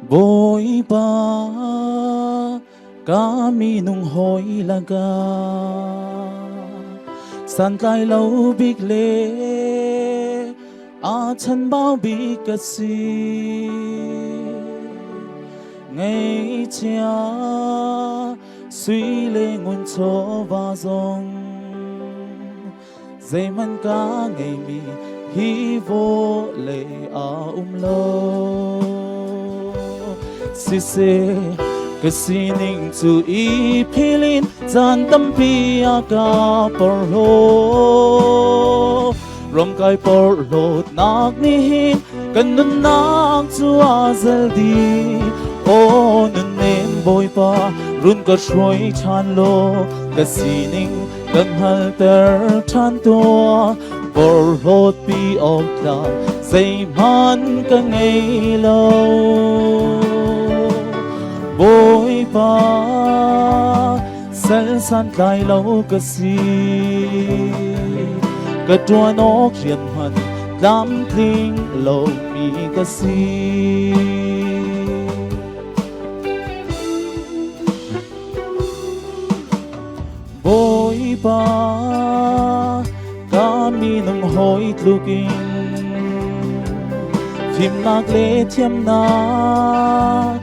Boy pa kami nung hoy laga San tay lâu big lệ chân bao big cà si Ngày cha suy lệ nguồn cho và dòng Dây man cá ngày mi hi vô lệ lâu Si se kasining tu ipilin Zan tampi aga porlo Rom kai porlo nak nihin Kanun nak tu azal di O nun nem boy pa Run ka shroy chan lo Kasining kan halter chan tua Porlo pi okla Say man ka ngay lâu Boy pa Sal san tay lâu ka si Ka tua nok rian man Lam kling lâu mi ka si Boy pa Kami nung hoy tluking Phim nạc lệ thiêm nạc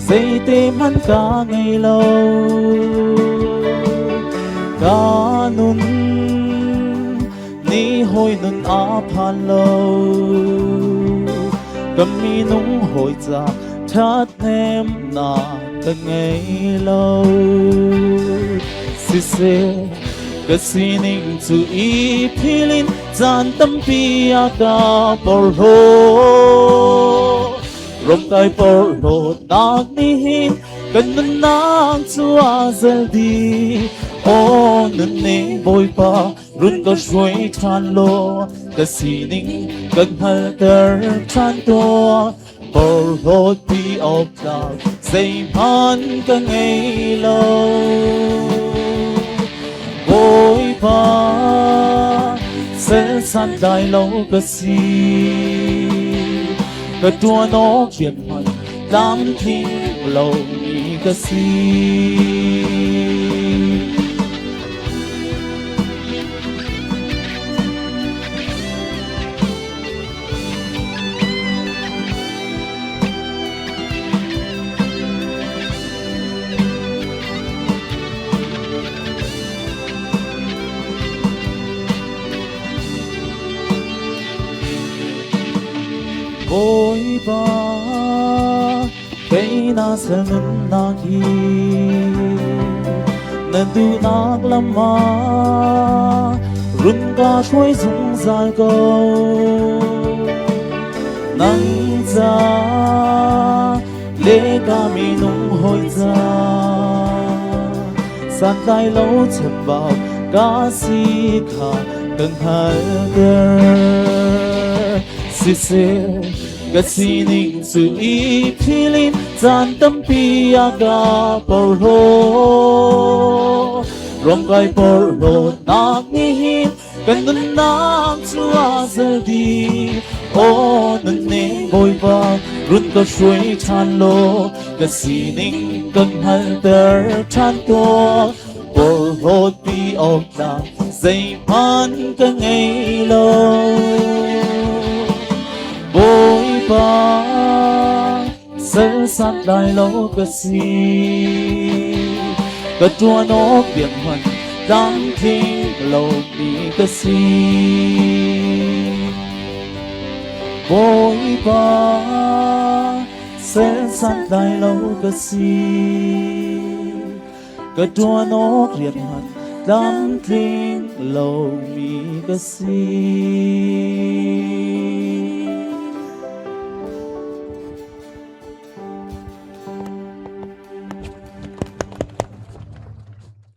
Dây tê man cả ngày lâu Cả nun Ni hồi nun áp hàn lâu Kami nung hồi ra Thát nem nà cả ngày lâu Si se Kasining tu ipilin Zan tampi aga porho Rom kai porlo nak nihin Kanun nak tu azal di O nun ne boy pa Run ka shroy chan lo Kasining kan halter chan to Porlo pi okla Say man ka ngay lâu Boy pa Sel san dai lâu ka si Ka tua nok rian man Lam kling lâu mi ka si Boy pa Kay nasa nun naki Nandu nak lama Run ka shway sung zal ko Nang za Lê kami nung hoy za San tay lâu chân bao Ka si ka Cần hal der Si se Kasining tu ipilin Zan tampi aga porlo Rom kai porlo nak nihin Kanun nak tu azal di O nun ne boy pa Run ka shroy chan lo Kasining kan halter chan to Porlo pi okla Say man ka ngay lâu Boy pa Sel san dai lâu ka si Ka tua nok rian man Lam kling lâu mi ka si Boy pa Sel san dai lâu ka si Ka tua nok rian man Lam kling lâu mi ka si